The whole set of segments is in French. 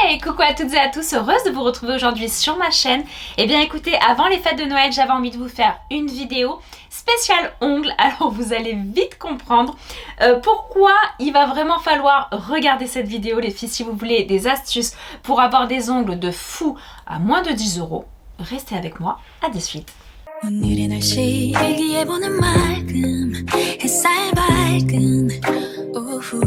Hey, coucou à toutes et à tous, heureuse de vous retrouver aujourd'hui sur ma chaîne. Eh bien écoutez, avant les fêtes de Noël, j'avais envie de vous faire une vidéo spéciale ongles. Alors vous allez vite comprendre pourquoi il va vraiment falloir regarder cette vidéo les filles si vous voulez des astuces pour avoir des ongles de fou à moins de 10 €. Restez avec moi, à de suite. 오늘의 날씨 일기예보는 맑음 햇살 밝은 오후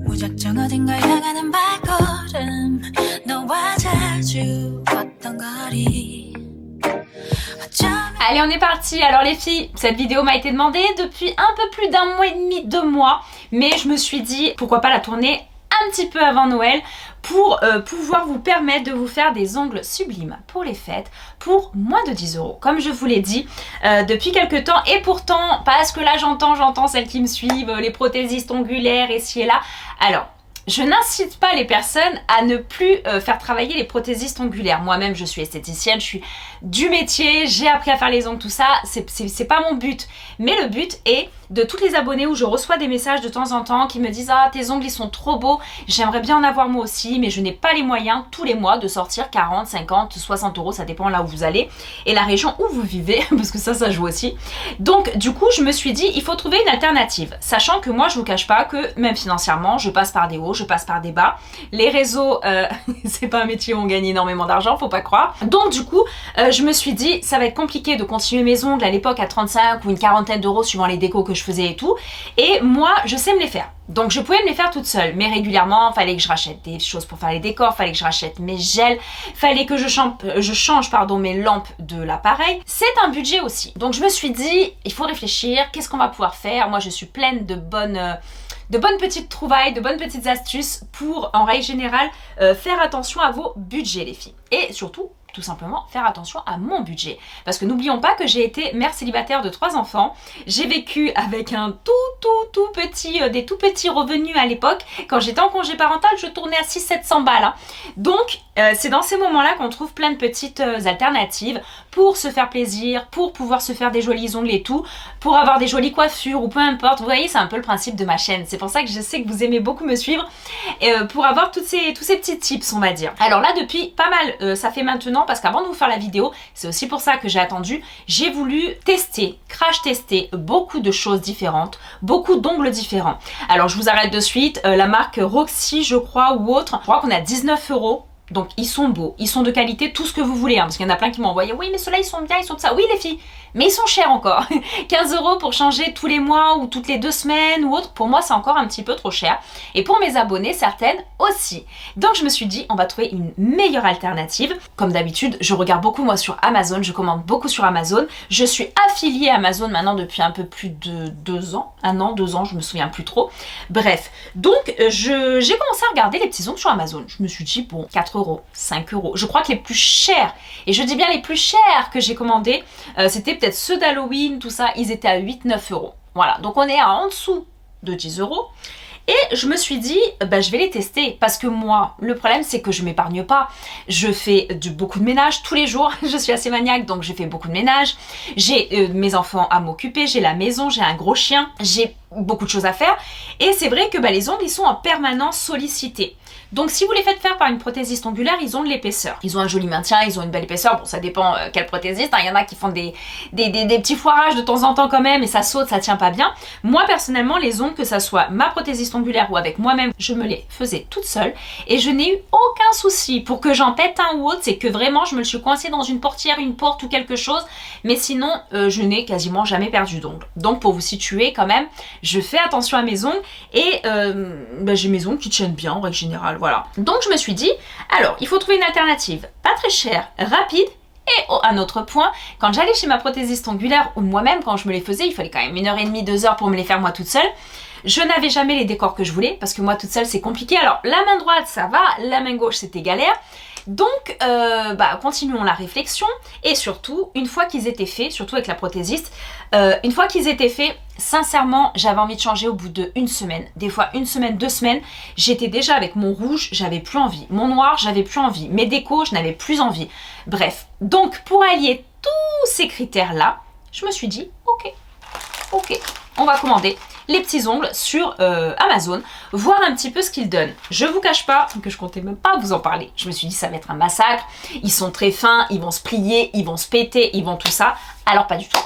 무작정 어딘가 향하는 발걸음 너와 자주 걷던 거리. Allez, on est parti. Alors les filles, cette vidéo m'a été demandée depuis un peu plus d'un mois et demi, 2 mois, mais je me suis dit pourquoi pas la tourner un petit peu avant Noël pour pouvoir vous permettre de vous faire des ongles sublimes pour les fêtes pour moins de 10 €, comme je vous l'ai dit depuis quelques temps. Et pourtant, parce que là j'entends celles qui me suivent, les prothésistes ongulaires et ci et là. Alors, je n'incite pas les personnes à ne plus faire travailler les prothésistes ongulaires. Moi-même, je suis esthéticienne, je suis du métier, j'ai appris à faire les ongles, tout ça. C'est pas mon but. Mais le but est de toutes les abonnées où je reçois des messages de temps en temps qui me disent « Ah, tes ongles, ils sont trop beaux, j'aimerais bien en avoir moi aussi, mais je n'ai pas les moyens tous les mois de sortir 40, 50, 60 €, ça dépend là où vous allez, et la région où vous vivez, parce que ça joue aussi. » Donc, du coup, je me suis dit, il faut trouver une alternative, sachant que moi, je vous cache pas que, même financièrement, je passe par des hauts, je passe par des bas. Les réseaux, c'est pas un métier où on gagne énormément d'argent, faut pas croire. Donc, du coup, je me suis dit, ça va être compliqué de continuer mes ongles à l'époque à 35 ou une quarantaine d'euros suivant les décos que je faisais et tout, et moi je sais me les faire, donc je pouvais me les faire toute seule, mais régulièrement fallait que je rachète des choses pour faire les décors, fallait que je rachète mes gels, fallait que je change mes lampes de l'appareil. C'est un budget aussi, donc je me suis dit il faut réfléchir, qu'est-ce qu'on va pouvoir faire. Moi je suis pleine de bonnes petites trouvailles, de bonnes petites astuces pour en règle générale faire attention à vos budgets les filles, et surtout tout simplement faire attention à mon budget. Parce que n'oublions pas que j'ai été mère célibataire de 3 enfants. J'ai vécu avec un des tout petits revenus à l'époque. Quand j'étais en congé parental, je tournais à 600-700 balles. Hein. Donc, c'est dans ces moments-là qu'on trouve plein de petites alternatives pour se faire plaisir, pour pouvoir se faire des jolis ongles et tout, pour avoir des jolies coiffures ou peu importe. Vous voyez, c'est un peu le principe de ma chaîne. C'est pour ça que je sais que vous aimez beaucoup me suivre, pour avoir tous ces petits tips, on va dire. Alors là, depuis pas mal, ça fait maintenant, parce qu'avant de vous faire la vidéo, c'est aussi pour ça que j'ai attendu, j'ai voulu crash tester beaucoup de choses différentes, beaucoup d'ongles différents. Alors je vous arrête de suite, la marque Roxy je crois ou autre, je crois qu'on est à 19 €. Donc ils sont beaux, ils sont de qualité, tout ce que vous voulez, hein, parce qu'il y en a plein qui m'ont envoyé « Oui mais ceux-là ils sont bien, ils sont de ça ». Oui les filles, mais ils sont chers encore. 15 € pour changer tous les mois ou toutes les 2 semaines ou autre, pour moi c'est encore un petit peu trop cher. Et pour mes abonnés, certaines aussi. Donc je me suis dit, on va trouver une meilleure alternative. Comme d'habitude, je regarde beaucoup moi sur Amazon, je commande beaucoup sur Amazon. Je suis affiliée à Amazon maintenant depuis un peu plus de 2 ans. 1 an, 2 ans, je me souviens plus trop. Bref, donc j'ai commencé à regarder les petits ongles sur Amazon. Je me suis dit, bon, 4 €, 5 €. Je crois que les plus chers, et je dis bien les plus chers que j'ai commandés, c'était peut-être ceux d'Halloween, tout ça, ils étaient à 8-9 €. Voilà, donc on est en dessous de 10 €. Et je me suis dit, bah, je vais les tester, parce que moi, le problème c'est que je m'épargne pas. Je fais beaucoup de ménage tous les jours, je suis assez maniaque, donc je fais beaucoup de ménage. J'ai mes enfants à m'occuper, j'ai la maison, j'ai un gros chien, j'ai beaucoup de choses à faire. Et c'est vrai que bah, les ongles, ils sont en permanence sollicités. Donc si vous les faites faire par une prothésiste ongulaire, ils ont de l'épaisseur. Ils ont un joli maintien, ils ont une belle épaisseur. Bon, ça dépend quel prothésiste. Hein. Il y en a qui font des petits foirages de temps en temps quand même, et ça saute, ça tient pas bien. Moi, personnellement, les ongles, que ça soit ma prothésiste ongulaire ou avec moi-même, je me les faisais toute seule. Et je n'ai eu aucun souci. Pour que j'en pète un ou autre, c'est que vraiment, je me le suis coincée dans une portière, une porte ou quelque chose. Mais sinon, je n'ai quasiment jamais perdu d'ongles. Donc pour vous situer quand même, je fais attention à mes ongles. Et bah, j'ai mes ongles qui tiennent bien en règle générale. Voilà. Donc je me suis dit, alors il faut trouver une alternative pas très chère, rapide. Et un autre point, quand j'allais chez ma prothésiste ongulaire, ou moi-même quand je me les faisais, il fallait quand même 1h30, 2 heures pour me les faire moi toute seule. Je n'avais jamais les décors que je voulais, parce que moi toute seule c'est compliqué. Alors la main droite ça va, la main gauche c'était galère. Donc, bah, continuons la réflexion, et surtout, une fois qu'ils étaient faits, surtout avec la prothésiste, une fois qu'ils étaient faits, sincèrement, j'avais envie de changer au bout de 1 semaine, des fois 1 semaine, 2 semaines, j'étais déjà avec mon rouge, j'avais plus envie, mon noir, j'avais plus envie, mes décos, je n'avais plus envie. Bref, donc pour allier tous ces critères-là, je me suis dit, ok, on va commander. les petits ongles sur Amazon, voir un petit peu ce qu'ils donnent. Je vous cache pas que je comptais même pas vous en parler. Je me suis dit ça va être un massacre, ils sont très fins, ils vont se plier, ils vont se péter, ils vont tout ça. Alors pas du tout.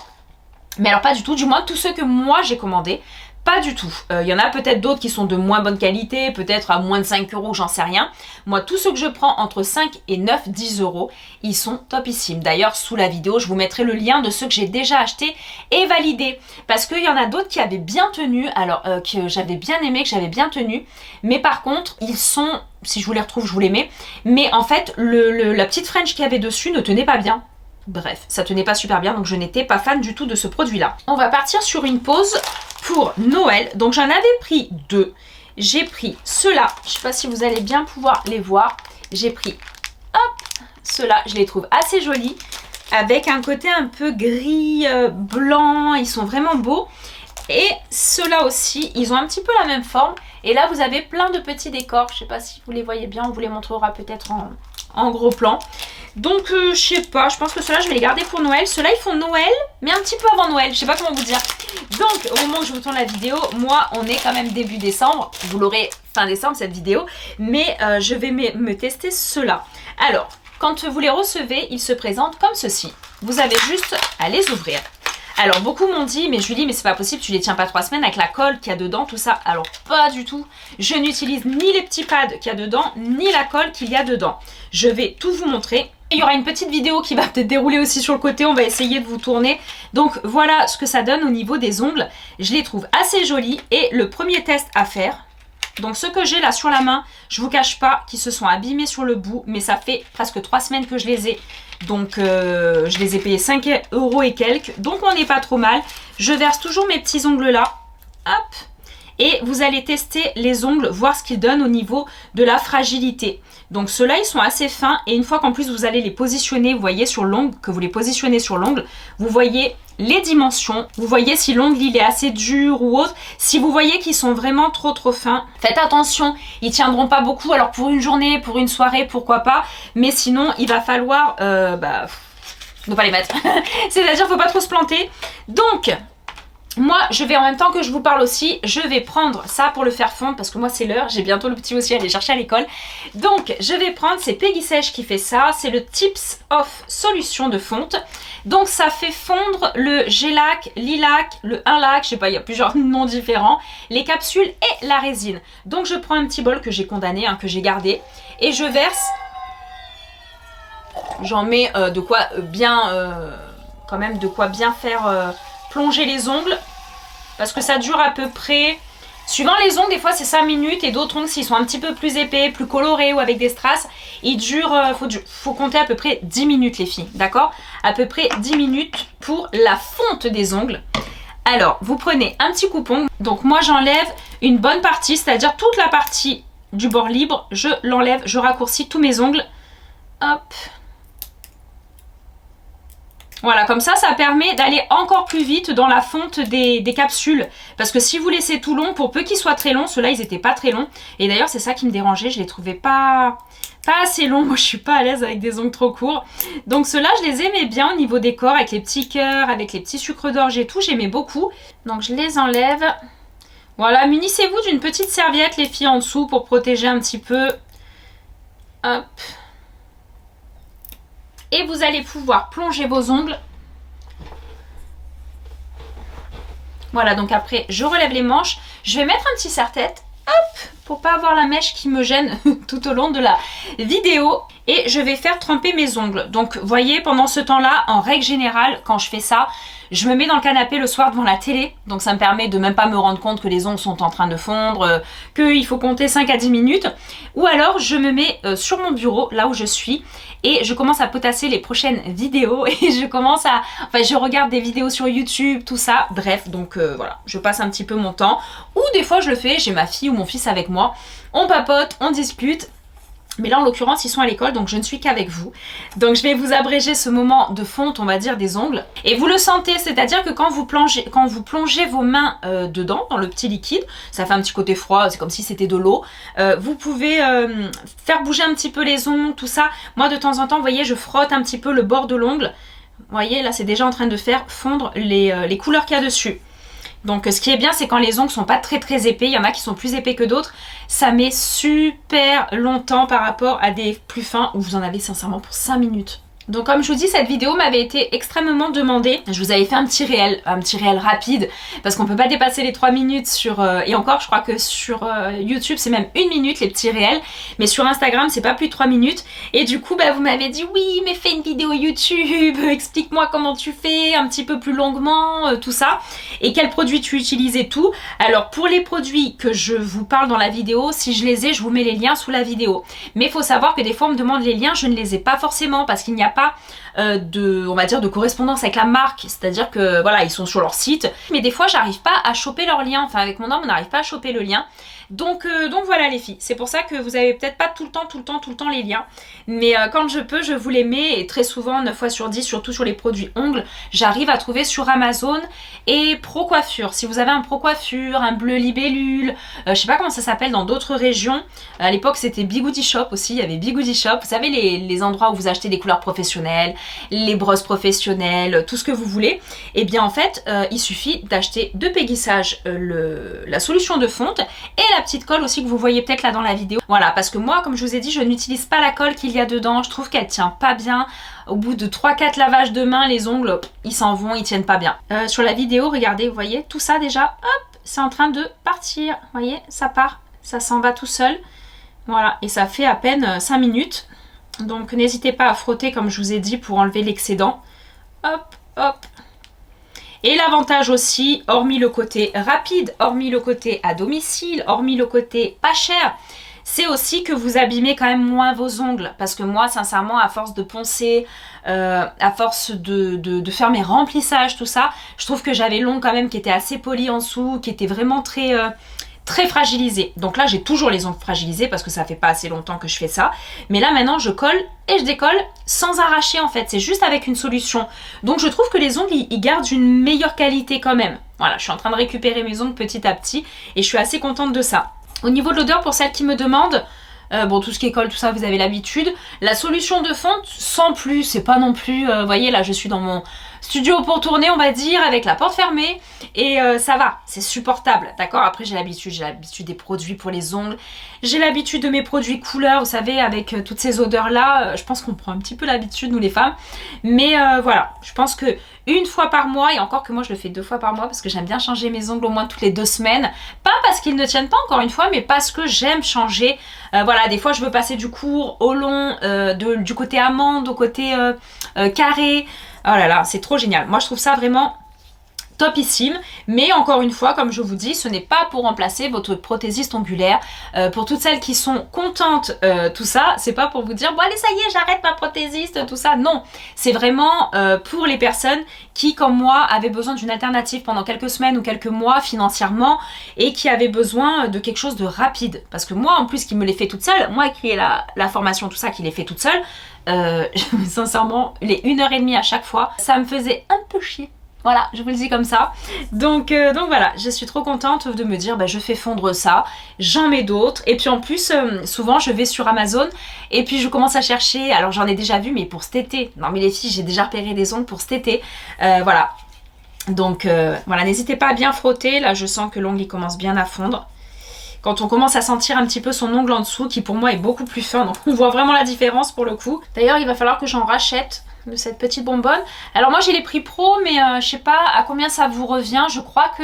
Mais alors pas du tout, du moins tous ceux que moi j'ai commandés, pas du tout. Il y en a peut-être d'autres qui sont de moins bonne qualité, peut-être à moins de 5 euros, j'en sais rien. Moi, tous ceux que je prends entre 5 et 9, 10 euros, ils sont topissimes. D'ailleurs, sous la vidéo, je vous mettrai le lien de ceux que j'ai déjà achetés et validés. Parce qu'il y en a d'autres qui avaient bien tenu, alors que j'avais bien aimé, que j'avais bien tenu. Mais par contre, ils sont, si je vous les retrouve, je vous les mets. Mais en fait, la petite French qu'il y avait dessus ne tenait pas bien. Bref, ça tenait pas super bien, donc je n'étais pas fan du tout de ce produit-là. On va partir sur une pause pour Noël. Donc j'en avais pris deux. J'ai pris ceux-là. Je sais pas si vous allez bien pouvoir les voir. J'ai pris, hop, ceux-là. Je les trouve assez jolis. Avec un côté un peu gris, blanc. Ils sont vraiment beaux. Et ceux-là aussi, ils ont un petit peu la même forme. Et là, vous avez plein de petits décors. Je sais pas si vous les voyez bien. On vous les montrera peut-être en gros plan. Donc je sais pas, je pense que ceux-là je vais les garder pour Noël. Ceux-là ils font Noël, mais un petit peu avant Noël, je sais pas comment vous dire. Donc au moment où je vous tourne la vidéo, moi on est quand même début décembre. Vous l'aurez fin décembre cette vidéo. Mais je vais me tester ceux-là. Alors, quand vous les recevez, ils se présentent comme ceci. Vous avez juste à les ouvrir. Alors beaucoup m'ont dit, mais Julie, mais c'est pas possible, tu les tiens pas 3 semaines avec la colle qu'il y a dedans, tout ça. Alors pas du tout, je n'utilise ni les petits pads qu'il y a dedans, ni la colle qu'il y a dedans. Je vais tout vous montrer. Et il y aura une petite vidéo qui va peut-être dérouler aussi sur le côté, on va essayer de vous tourner. Donc voilà ce que ça donne au niveau des ongles. Je les trouve assez jolis et le premier test à faire, donc ceux que j'ai là sur la main, je vous cache pas qu'ils se sont abîmés sur le bout, mais ça fait presque 3 semaines que je les ai. Donc je les ai payés 5 euros et quelques, donc on n'est pas trop mal. Je verse toujours mes petits ongles là, hop, et vous allez tester les ongles, voir ce qu'ils donnent au niveau de la fragilité. Donc ceux-là ils sont assez fins et une fois qu'en plus vous allez les positionner, vous voyez sur l'ongle, que vous les positionnez sur l'ongle, vous voyez les dimensions, vous voyez si l'ongle il est assez dur ou autre. Si vous voyez qu'ils sont vraiment trop fins, faites attention, ils tiendront pas beaucoup. Alors pour une journée, pour une soirée, pourquoi pas, mais sinon il va falloir ne pas les mettre. C'est-à-dire faut pas trop se planter. Donc moi, je vais en même temps que je vous parle aussi, je vais prendre ça pour le faire fondre parce que moi c'est l'heure, j'ai bientôt le petit aussi à aller chercher à l'école. Donc je vais prendre, c'est Peggy Sèche qui fait ça, c'est le Tips of Solution de fonte. Donc ça fait fondre le G-Lac, Lilac, le 1-Lac, je sais pas, il y a plusieurs noms différents, les capsules et la résine. Donc je prends un petit bol que j'ai condamné, que j'ai gardé, et je verse, j'en mets de quoi bien, quand même de quoi bien faire... plonger les ongles parce que ça dure à peu près, suivant les ongles des fois c'est 5 minutes et d'autres ongles s'ils sont un petit peu plus épais, plus colorés ou avec des strass, ils durent, faut compter à peu près 10 minutes les filles, d'accord, à peu près 10 minutes pour la fonte des ongles. Alors vous prenez un petit coupon, donc moi j'enlève une bonne partie, c'est-à-dire toute la partie du bord libre, je l'enlève, je raccourcis tous mes ongles, hop. Voilà, comme ça permet d'aller encore plus vite dans la fonte des capsules. Parce que si vous laissez tout long, pour peu qu'ils soient très longs, ceux-là, ils n'étaient pas très longs. Et d'ailleurs, c'est ça qui me dérangeait, je les trouvais pas assez longs. Moi, je suis pas à l'aise avec des ongles trop courts. Donc ceux-là, je les aimais bien au niveau des corps, avec les petits cœurs, avec les petits sucres d'orge et tout. J'aimais beaucoup. Donc je les enlève. Voilà, munissez-vous d'une petite serviette, les filles, en dessous, pour protéger un petit peu. Hop. Et vous allez pouvoir plonger vos ongles. Voilà, donc après, je relève les manches. Je vais mettre un petit serre-tête, hop, pour pas avoir la mèche qui me gêne tout au long de la vidéo. Et je vais faire tremper mes ongles. Donc, vous voyez, pendant ce temps-là, en règle générale, quand je fais ça, je me mets dans le canapé le soir devant la télé. Donc, ça me permet de même pas me rendre compte que les ongles sont en train de fondre, qu'il faut compter 5 à 10 minutes. Ou alors, je me mets sur mon bureau, là où je suis, et je commence à potasser les prochaines vidéos. Et je commence à... Enfin, je regarde des vidéos sur YouTube, tout ça. Bref, donc voilà, je passe un petit peu mon temps. Ou des fois, je le fais, j'ai ma fille ou mon fils avec moi. On papote, on discute. Mais là, en l'occurrence, ils sont à l'école, donc je ne suis qu'avec vous. Donc, je vais vous abréger ce moment de fonte, on va dire, des ongles. Et vous le sentez, c'est-à-dire que quand vous plongez vos mains dedans, dans le petit liquide, ça fait un petit côté froid, c'est comme si c'était de l'eau. Vous pouvez faire bouger un petit peu les ongles, tout ça. Moi, de temps en temps, vous voyez, je frotte un petit peu le bord de l'ongle. Vous voyez, là, c'est déjà en train de faire fondre les couleurs qu'il y a dessus. Donc ce qui est bien, c'est quand les ongles sont pas très épais, il y en a qui sont plus épais que d'autres, ça met super longtemps par rapport à des plus fins où vous en avez sincèrement pour 5 minutes. Donc comme je vous dis, cette vidéo m'avait été extrêmement demandée. Je vous avais fait un petit réel rapide, parce qu'on peut pas dépasser les 3 minutes sur... et encore, je crois que sur YouTube, c'est même 1 minute les petits réels. Mais sur Instagram, c'est pas plus de 3 minutes. Et du coup, bah, vous m'avez dit, oui, mais fais une vidéo YouTube, explique-moi comment tu fais, un petit peu plus longuement, tout ça. Et quels produits tu utilises et tout. Alors, pour les produits que je vous parle dans la vidéo, si je les ai, je vous mets les liens sous la vidéo. Mais il faut savoir que des fois, on me demande les liens, je ne les ai pas forcément, parce qu'il n'y a pas on va dire de correspondance avec la marque, c'est-à-dire que voilà, ils sont sur leur site, mais des fois j'arrive pas à choper leur lien, enfin avec mon homme on n'arrive pas à choper le lien, donc voilà les filles, c'est pour ça que vous avez peut-être pas tout le temps les liens, mais quand je peux je vous les mets, et très souvent 9 fois sur 10, surtout sur les produits ongles, j'arrive à trouver sur Amazon. Et Pro Coiffure, si vous avez un Pro Coiffure, un Bleu Libellule, je sais pas comment ça s'appelle dans d'autres régions, à l'époque c'était Bigoudi Shop aussi, il y avait Bigoudi Shop, vous savez les endroits où vous achetez des couleurs professionnelles, les brosses professionnelles, tout ce que vous voulez, et bien en fait il suffit d'acheter de Peggy Sage la solution de fonte et la petite colle aussi que vous voyez peut-être là dans la vidéo. Voilà, parce que moi comme je vous ai dit, je n'utilise pas la colle qu'il y a dedans, je trouve qu'elle tient pas bien. Au bout de 3-4 lavages de main, les ongles, ils s'en vont, ils tiennent pas bien. Sur la vidéo, regardez, vous voyez, tout ça déjà, hop, c'est en train de partir. Vous voyez, ça part, ça s'en va tout seul. Voilà, et ça fait à peine 5 minutes. Donc n'hésitez pas à frotter comme je vous ai dit pour enlever l'excédent. Hop, hop. Et l'avantage aussi, hormis le côté rapide, hormis le côté à domicile, hormis le côté pas cher, c'est aussi que vous abîmez quand même moins vos ongles. Parce que moi, sincèrement, à force de poncer, à force de faire mes remplissages, tout ça, je trouve que j'avais l'ongle quand même qui était assez poli en dessous, qui était vraiment très fragilisé. Donc là, j'ai toujours les ongles fragilisés parce que ça fait pas assez longtemps que je fais ça. Mais là, maintenant, je colle et je décolle sans arracher en fait. C'est juste avec une solution. Donc je trouve que les ongles, ils gardent une meilleure qualité quand même. Voilà, je suis en train de récupérer mes ongles petit à petit et je suis assez contente de ça. Au niveau de l'odeur, pour celles qui me demandent, bon, tout ce qui est colle, tout ça, vous avez l'habitude. La solution de fonte, sans plus, c'est pas non plus... vous voyez, là, je suis dans mon studio pour tourner, on va dire, avec la porte fermée. Et ça va, c'est supportable, d'accord? Après, j'ai l'habitude des produits pour les ongles. J'ai l'habitude de mes produits couleurs, vous savez, avec toutes ces odeurs-là. Je pense qu'on prend un petit peu l'habitude, nous les femmes. Mais voilà, je pense que une fois par mois, et encore que moi je le fais 2 fois par mois parce que j'aime bien changer mes ongles au moins toutes les 2 semaines. Pas parce qu'ils ne tiennent pas encore une fois, mais parce que j'aime changer. Voilà, des fois je veux passer du court au long, du côté amande au côté carré. Oh là là, c'est trop génial. Moi je trouve ça vraiment topissime, mais encore une fois, comme je vous dis, ce n'est pas pour remplacer votre prothésiste ongulaire. Pour toutes celles qui sont contentes, tout ça, c'est pas pour vous dire bon allez ça y est j'arrête ma prothésiste, tout ça, non. C'est vraiment pour les personnes qui, comme moi, avaient besoin d'une alternative pendant quelques semaines ou quelques mois financièrement et qui avaient besoin de quelque chose de rapide. Parce que moi, en plus, qui me l'ai fait toute seule, moi qui ai la formation, tout ça, qui l'ai fait toute seule, sincèrement, les 1h30 à chaque fois, ça me faisait un peu chier. Voilà, je vous le dis comme ça. Donc voilà, je suis trop contente de me dire bah, je fais fondre ça, j'en mets d'autres. Et puis en plus, souvent je vais sur Amazon et puis je commence à chercher. Alors j'en ai déjà vu, mais pour cet été. Non mais les filles, j'ai déjà repéré des ongles pour cet été. Voilà. Donc voilà, n'hésitez pas à bien frotter. Là je sens que l'ongle il commence bien à fondre. Quand on commence à sentir un petit peu son ongle en dessous, qui pour moi est beaucoup plus fin. Donc on voit vraiment la différence pour le coup. D'ailleurs il va falloir que j'en rachète de cette petite bonbonne. Alors moi j'ai les prix pro, mais je sais pas à combien ça vous revient. Je crois que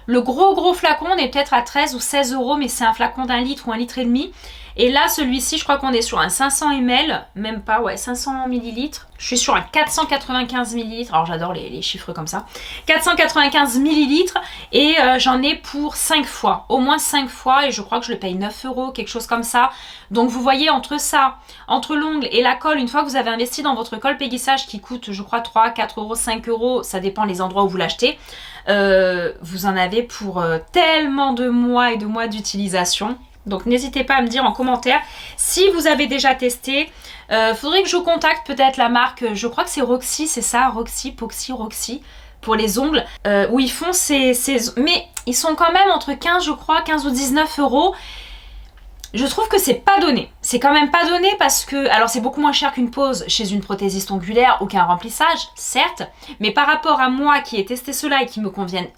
le gros flacon on est peut-être à 13 ou 16 euros, mais c'est un flacon d'1 litre ou 1,5 litre. Et là celui-ci je crois qu'on est sur un 500 ml, même pas, ouais 500 ml. Je suis sur un 495 ml, alors j'adore les chiffres comme ça. 495 ml et j'en ai pour 5 fois, au moins 5 fois, et je crois que je le paye 9 euros, quelque chose comme ça. Donc vous voyez, entre ça, entre l'ongle et la colle, une fois que vous avez investi dans votre colle Peggy Sage qui coûte je crois 3, 4 euros, 5 euros, ça dépend les endroits où vous l'achetez, vous en avez pour tellement de mois et de mois d'utilisation. Donc n'hésitez pas à me dire en commentaire si vous avez déjà testé. Faudrait que je contacte peut-être la marque, je crois que c'est Roxy, c'est ça, Roxy, Roxy, pour les ongles, où ils font ces... Mais ils sont quand même entre 15, je crois, 15 ou 19 euros. je trouve que c'est pas donné. C'est quand même pas donné parce que, alors c'est beaucoup moins cher qu'une pose chez une prothésiste ongulaire ou qu'un remplissage, certes, mais par rapport à moi qui ai testé cela et qui me conviennent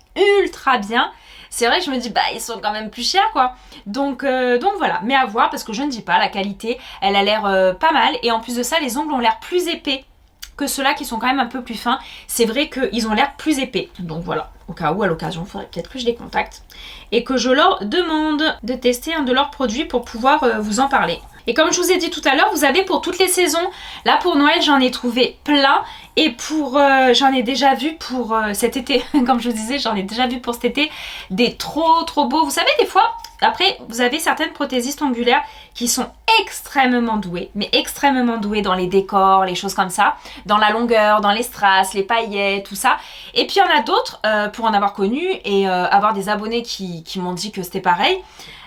ultra bien, c'est vrai que je me dis, bah ils sont quand même plus chers quoi. Donc voilà, mais à voir parce que je ne dis pas, la qualité, elle a l'air pas mal et en plus de ça, les ongles ont l'air plus épais que ceux-là qui sont quand même un peu plus fins. C'est vrai qu'ils ont l'air plus épais. Donc voilà, au cas où, à l'occasion, il faudrait peut-être que je les contacte et que je leur demande de tester un de leurs produits pour pouvoir vous en parler. Et comme je vous ai dit tout à l'heure, vous avez pour toutes les saisons. Là pour Noël, j'en ai trouvé plein. Et pour j'en ai déjà vu pour cet été, comme je vous disais, j'en ai déjà vu pour cet été des trop beaux. Vous savez, des fois, après, vous avez certaines prothésistes ongulaires qui sont extrêmement douées, mais extrêmement douées dans les décors, les choses comme ça, dans la longueur, dans les strass, les paillettes, tout ça. Et puis il y en a d'autres, pour en avoir connu et avoir des abonnés qui m'ont dit que c'était pareil.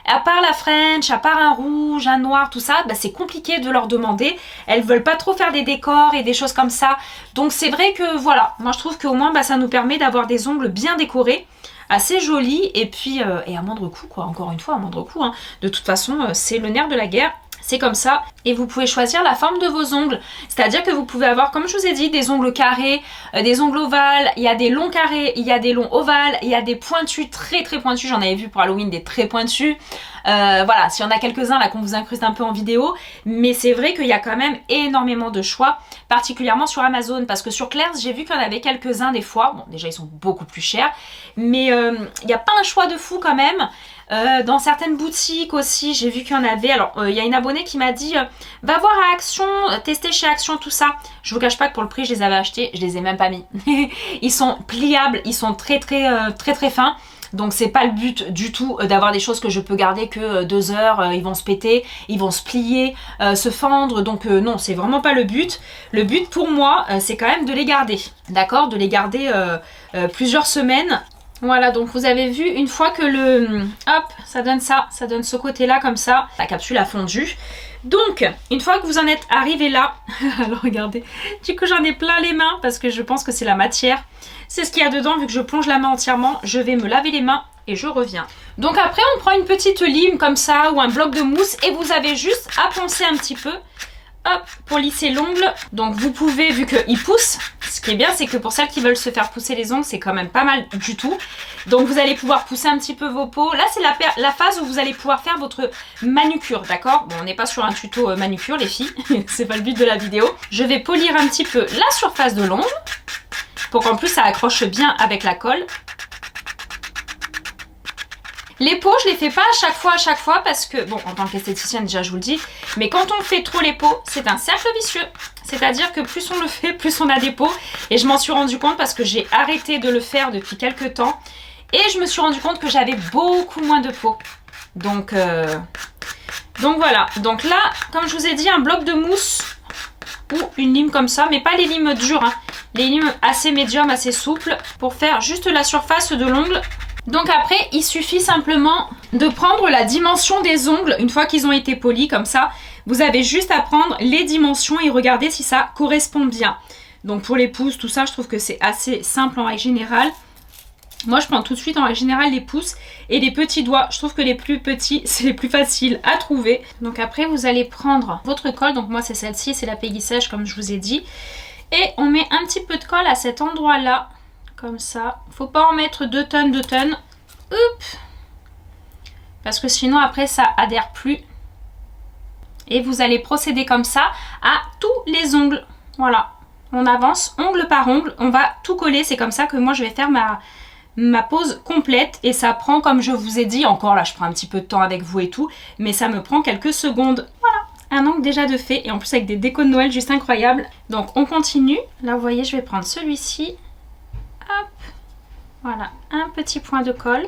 À part la French, à part un rouge, un noir, tout ça, bah c'est compliqué de leur demander. Elles veulent pas trop faire des décors et des choses comme ça. Donc c'est vrai que voilà, moi je trouve qu'au moins bah, ça nous permet d'avoir des ongles bien décorés, assez jolis et puis et à moindre coût quoi, encore une fois à moindre coût. Hein. De toute façon c'est le nerf de la guerre. C'est comme ça et vous pouvez choisir la forme de vos ongles, c'est-à-dire que vous pouvez avoir, comme je vous ai dit, des ongles carrés, des ongles ovales, il y a des longs carrés, il y a des longs ovales, il y a des pointus, très pointus, j'en avais vu pour Halloween des très pointus, voilà, s'il y en a quelques-uns là qu'on vous incruste un peu en vidéo, mais c'est vrai qu'il y a quand même énormément de choix, particulièrement sur Amazon, parce que sur Claire's j'ai vu qu'il y en avait quelques-uns des fois, bon déjà ils sont beaucoup plus chers, mais il n'y a pas un choix de fou quand même. Dans certaines boutiques aussi, j'ai vu qu'il y en avait. Alors, il y a une abonnée qui m'a dit va voir à Action, tester chez Action, tout ça. Je vous cache pas que pour le prix, je les avais achetés, je les ai même pas mis. Ils sont pliables, ils sont très fins. Donc c'est pas le but du tout d'avoir des choses que je peux garder que 2 heures, ils vont se péter, ils vont se plier, se fendre, donc non, c'est vraiment pas le but. Le but pour moi, c'est quand même de les garder, d'accord, de les garder plusieurs semaines. Voilà, donc vous avez vu, une fois que le... Hop, ça donne ça, ça donne ce côté-là comme ça. La capsule a fondu. Donc, une fois que vous en êtes arrivé là... Alors regardez, du coup j'en ai plein les mains parce que je pense que c'est la matière. C'est ce qu'il y a dedans, vu que je plonge la main entièrement. Je vais me laver les mains et je reviens. Donc après, on prend une petite lime comme ça ou un bloc de mousse et vous avez juste à poncer un petit peu. Hop, pour lisser l'ongle. Donc vous pouvez, vu qu'il pousse, ce qui est bien c'est que pour celles qui veulent se faire pousser les ongles, c'est quand même pas mal du tout. Donc vous allez pouvoir pousser un petit peu vos peaux. Là c'est la phase où vous allez pouvoir faire votre manucure, d'accord? Bon, on n'est pas sur un tuto manucure les filles, c'est pas le but de la vidéo. Je vais polir un petit peu la surface de l'ongle pour qu'en plus ça accroche bien avec la colle. Les peaux, je les fais pas à chaque fois parce que, bon, en tant qu'esthéticienne déjà je vous le dis, mais quand on fait trop les peaux, c'est un cercle vicieux. C'est-à-dire que plus on le fait, plus on a des peaux. Et je m'en suis rendu compte parce que j'ai arrêté de le faire depuis quelques temps. Et je me suis rendu compte que j'avais beaucoup moins de peaux. Donc voilà. Donc là, comme je vous ai dit, un bloc de mousse ou une lime comme ça, mais pas les limes dures, hein. Les limes assez médium, assez souples, pour faire juste la surface de l'ongle. Donc après, il suffit simplement de prendre la dimension des ongles une fois qu'ils ont été polis comme ça. Vous avez juste à prendre les dimensions et regarder si ça correspond bien. Donc pour les pouces, tout ça, je trouve que c'est assez simple en règle générale. Moi, je prends tout de suite en règle générale les pouces et les petits doigts. Je trouve que les plus petits, c'est les plus faciles à trouver. Donc après, vous allez prendre votre colle. Donc moi, c'est celle-ci, c'est la Peggy Sèche comme je vous ai dit. Et on met un petit peu de colle à cet endroit-là. Comme ça. Faut pas en mettre 2 tonnes. Oups. Parce que sinon après ça adhère plus. Et vous allez procéder comme ça à tous les ongles. Voilà. On avance ongle par ongle. On va tout coller. C'est comme ça que moi je vais faire ma pose complète. Et ça prend, comme je vous ai dit, encore là je prends un petit peu de temps avec vous et tout. Mais ça me prend quelques secondes. Voilà. Un ongle déjà de fait. Et en plus avec des décos de Noël juste incroyables. Donc on continue. Là vous voyez je vais prendre celui-ci. Hop, voilà, un petit point de colle.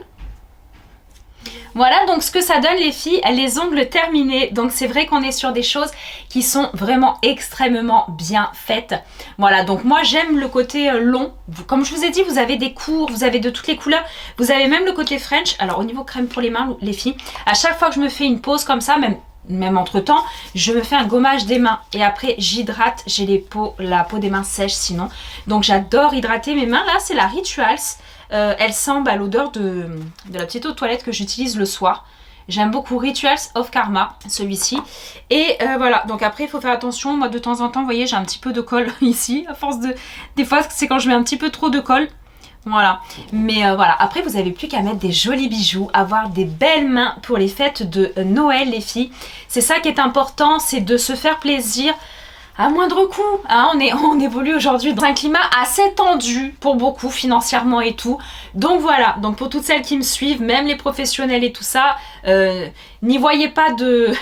Voilà donc ce que ça donne les filles, les ongles terminés. Donc c'est vrai qu'on est sur des choses qui sont vraiment extrêmement bien faites. Voilà, donc moi j'aime le côté long. Comme je vous ai dit, vous avez des courts, vous avez de toutes les couleurs. Vous avez même le côté French. Alors au niveau crème pour les mains, les filles, à chaque fois que je me fais une pose comme ça, même entre temps, je me fais un gommage des mains et après j'hydrate, j'ai la peau des mains sèche sinon. Donc j'adore hydrater mes mains. Là c'est la Rituals, elle sent l'odeur de la petite eau de toilette que j'utilise le soir. J'aime beaucoup Rituals of Karma, celui-ci. Et voilà, donc après il faut faire attention. Moi de temps en temps, vous voyez, j'ai un petit peu de colle ici. À force de... Des fois, c'est quand je mets un petit peu trop de colle. Voilà, mais voilà, après vous n'avez plus qu'à mettre des jolis bijoux, avoir des belles mains pour les fêtes de Noël les filles. C'est ça qui est important, c'est de se faire plaisir à moindre coût, hein. On évolue aujourd'hui dans un climat assez tendu pour beaucoup financièrement et tout. Donc voilà, donc pour toutes celles qui me suivent, même les professionnels et tout ça, n'y voyez pas de,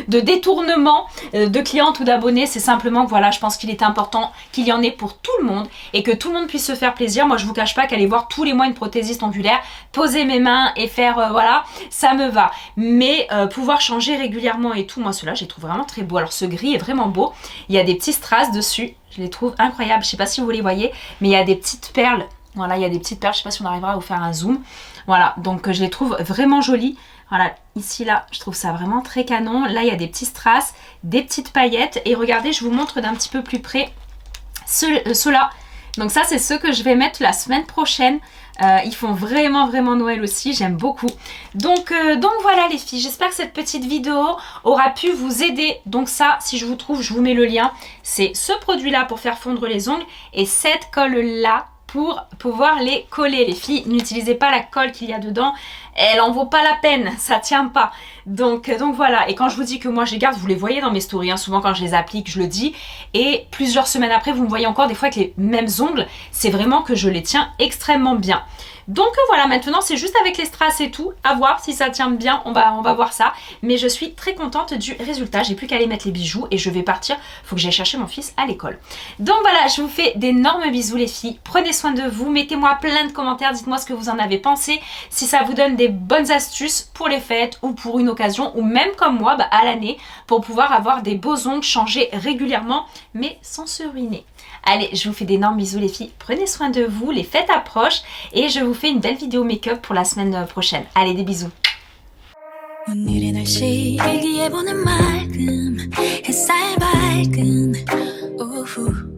de détournement de clientes ou d'abonnés. C'est simplement que voilà, je pense qu'il est important qu'il y en ait pour tout le monde et que tout le monde puisse se faire plaisir. Moi je vous cache pas qu'aller voir tous les mois une prothésiste ongulaire, poser mes mains et faire voilà, ça me va. Mais pouvoir changer régulièrement et tout, moi ceux-là je les trouve vraiment très beaux. Alors ce gris est vraiment beau. Il y a des petits strass dessus, je les trouve incroyables. Je sais pas si vous les voyez, mais il y a des petites perles. Voilà, il y a des petites perles, je sais pas si on arrivera à vous faire un zoom. Voilà, donc je les trouve vraiment jolies. Voilà, ici là, je trouve ça vraiment très canon. Là, il y a des petits strass, des petites paillettes. Et regardez, je vous montre d'un petit peu plus près ceux-là. Donc ça, c'est ceux que je vais mettre la semaine prochaine. Ils font vraiment Noël aussi, j'aime beaucoup. Donc voilà les filles, j'espère que cette petite vidéo aura pu vous aider. Donc ça, si je vous trouve, je vous mets le lien. C'est ce produit-là pour faire fondre les ongles et cette colle-là pour pouvoir les coller. Les filles, n'utilisez pas la colle qu'il y a dedans, elle en vaut pas la peine, ça tient pas. Donc voilà, et quand je vous dis que moi je les garde, vous les voyez dans mes stories, hein, souvent quand je les applique, je le dis, et plusieurs semaines après, vous me voyez encore des fois avec les mêmes ongles, c'est vraiment que je les tiens extrêmement bien. Donc voilà, maintenant c'est juste avec les strass et tout, à voir si ça tient bien, on va voir ça. Mais je suis très contente du résultat, j'ai plus qu'à aller mettre les bijoux et je vais partir, faut que j'aille chercher mon fils à l'école. Donc voilà, je vous fais d'énormes bisous les filles, prenez soin de vous, mettez-moi plein de commentaires, dites-moi ce que vous en avez pensé, si ça vous donne des bonnes astuces pour les fêtes ou pour une occasion, ou même comme moi, à l'année, pour pouvoir avoir des beaux ongles changés régulièrement, mais sans se ruiner. Allez, je vous fais d'énormes bisous les filles, prenez soin de vous, les fêtes approchent et je vous fais une belle vidéo make-up pour la semaine prochaine. Allez, des bisous. 오늘의 날씨 일기예보는 맑음 햇살 밝은 오후